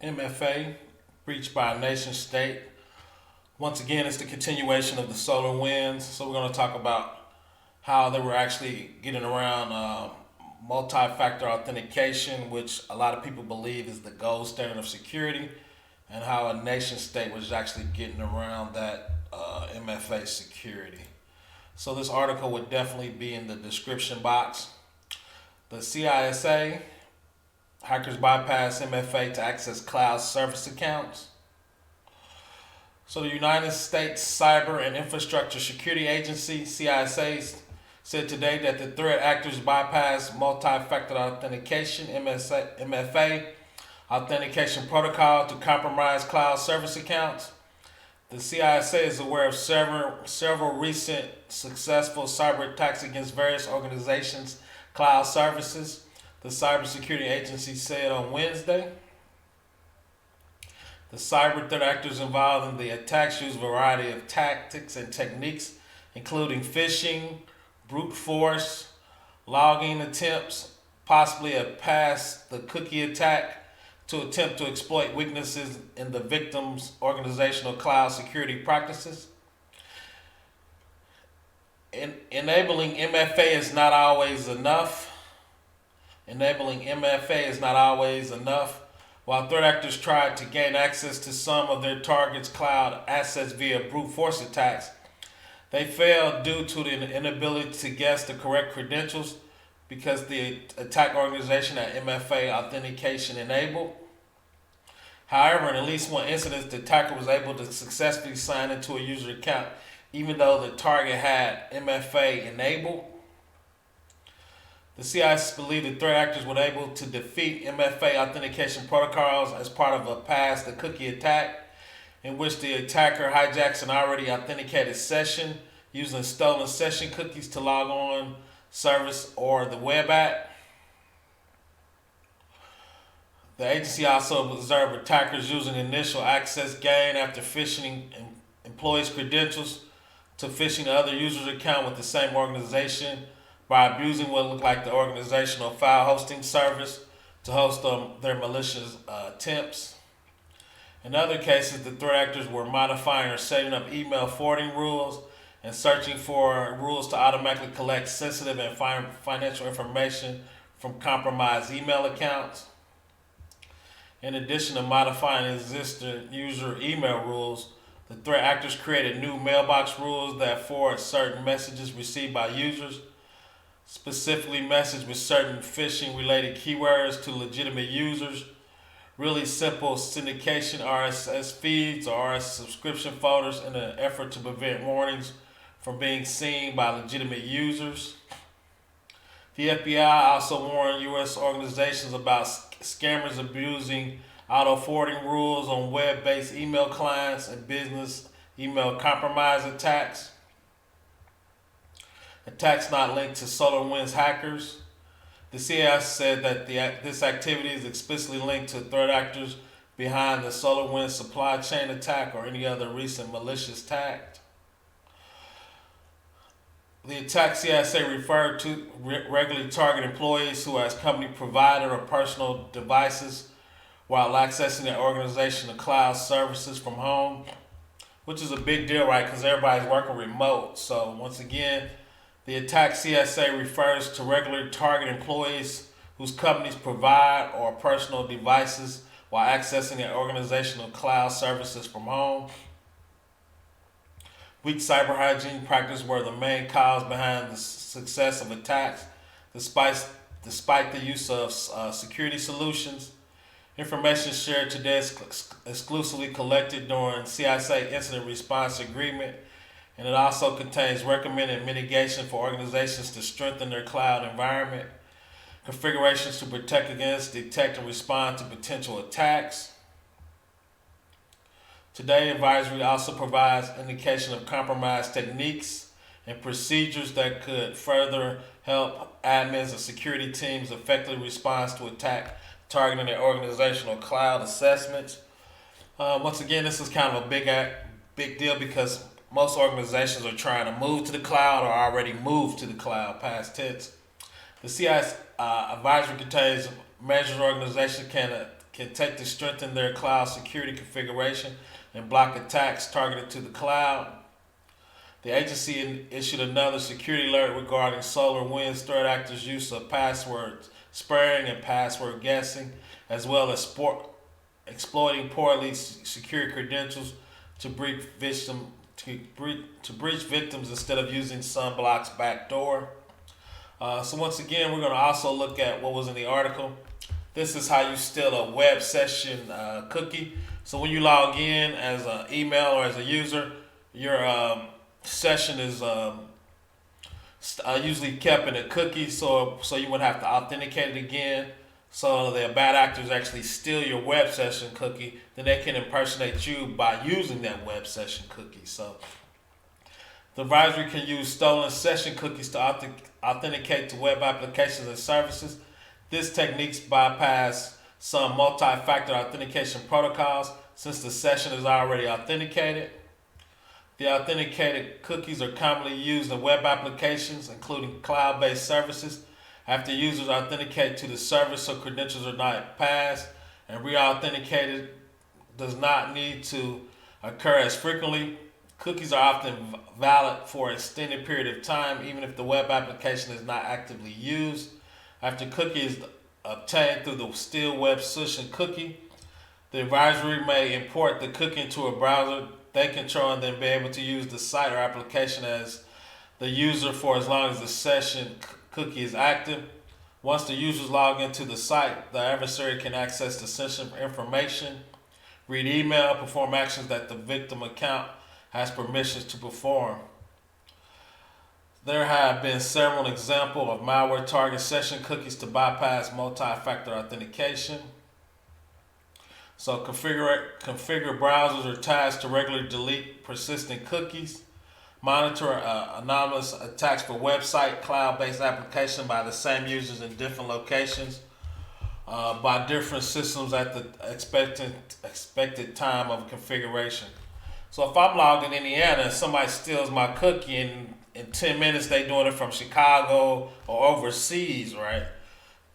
MFA, breached by a nation state. Once again, it's the continuation of the Solarwinds. So we're going to talk about how they were actually getting around multi-factor authentication, which a lot of people believe is the gold standard of security, and how a nation state was actually getting around that MFA security. So this article would definitely be in the description box. The CISA, hackers bypass MFA to access cloud service accounts. So the United States Cyber and Infrastructure Security Agency, CISA, said today that the threat actors bypassed multi-factor authentication, MFA, authentication protocol to compromise cloud service accounts. The CISA is aware of several recent successful cyber attacks against various organizations' cloud services, the Cybersecurity Agency said on Wednesday. The cyber threat actors involved in the attacks used a variety of tactics and techniques, including phishing, brute force, logging attempts, possibly a pass the cookie attack, to attempt to exploit weaknesses in the victim's organizational cloud security practices. Enabling MFA is not always enough. Enabling MFA is not always enough. While threat actors tried to gain access to some of their targets' cloud assets via brute force attacks, they failed due to the inability to guess the correct credentials because the attack organization had MFA authentication enabled. However, in at least one instance, the attacker was able to successfully sign into a user account even though the target had MFA enabled. The CIS believed the threat actors were able to defeat MFA authentication protocols as part of a pass the cookie attack, in which the attacker hijacks an already authenticated session using stolen session cookies to log on service or the web app. The agency also observed attackers using initial access gain after phishing employees' credentials to phishing other users' account with the same organization by abusing what looked like the organizational file hosting service to host their malicious attempts. In other cases, the threat actors were modifying or setting up email forwarding rules and searching for rules to automatically collect sensitive and financial information from compromised email accounts. In addition to modifying existing user email rules, the threat actors created new mailbox rules that forward certain messages received by users, specifically messages with certain phishing related keywords to legitimate users, really simple syndication RSS feeds or RSS subscription folders in an effort to prevent warnings from being seen by legitimate users. The FBI also warned U.S. organizations about scammers abusing auto-forwarding rules on web-based email clients and business email compromise attacks. Attacks not linked to SolarWinds hackers. The CIS said that this activity is explicitly linked to threat actors behind the SolarWinds supply chain attack or any other recent malicious attack. The attack CISA referred to regularly target employees who as company provider or personal devices while accessing their organizational cloud services from home, which is a big deal, right? Because everybody's working remote. So once again, the attack CSA refers to regularly target employees whose companies provide or personal devices while accessing their organizational cloud services from home. Weak cyber hygiene practices were the main cause behind the success of attacks, despite the use of security solutions. Information shared today is exclusively collected during CISA Incident Response Agreement, and it also contains recommended mitigation for organizations to strengthen their cloud environment, configurations to protect against, detect, and respond to potential attacks. Today, advisory also provides indication of compromise techniques and procedures that could further help admins and security teams effectively respond to attack targeting their organizational cloud assessments. Once again, this is kind of a big deal because most organizations are trying to move to the cloud or already moved to the cloud, past tense. The CIS advisory contains measures organization can take to strengthen their cloud security configuration and block attacks targeted to the cloud. The agency issued another security alert regarding Solarwind's threat actors' use of password sparing and password guessing, as well as exploiting poorly secure credentials to breach victims instead of using Sunblock's backdoor. So once again, we're going to also look at what was in the article. This is how you steal a web session cookie. So when you log in as an email or as a user, your session is usually kept in a cookie, so you wouldn't have to authenticate it again. So the bad actors actually steal your web session cookie, then they can impersonate you by using that web session cookie. So the advisory can use stolen session cookies to authenticate to web applications and services. This technique bypass some multi-factor authentication protocols since the session is already authenticated. The authenticated cookies are commonly used in web applications, including cloud-based services. After users authenticate to the service so credentials are not passed, and re-authenticated does not need to occur as frequently. Cookies are often valid for an extended period of time, even if the web application is not actively used. After cookie is obtained through the steal web session cookie, the advisory may import the cookie into a browser they control and then be able to use the site or application as the user for as long as the session cookie is active. Once the users log into the site, the adversary can access the sensitive information, read email, perform actions that the victim account has permissions to perform. There have been several examples of malware target session cookies to bypass multi-factor authentication. So configure browsers or tasked to regularly delete persistent cookies. Monitor anonymous attacks for website cloud-based application by the same users in different locations by different systems at the expected time of configuration. So if I'm logged in Indiana and somebody steals my cookie and in 10 minutes they doing it from Chicago or overseas, right?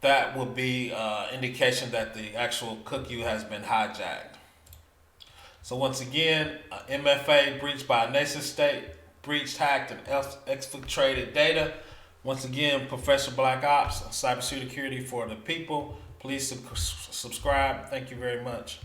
That would be indication that the actual cookie has been hijacked. So once again, MFA breached by a nation state, breached, hacked, and exfiltrated data. Once again, Professor Black Ops, Cybersecurity for the people. Please subscribe. Thank you very much.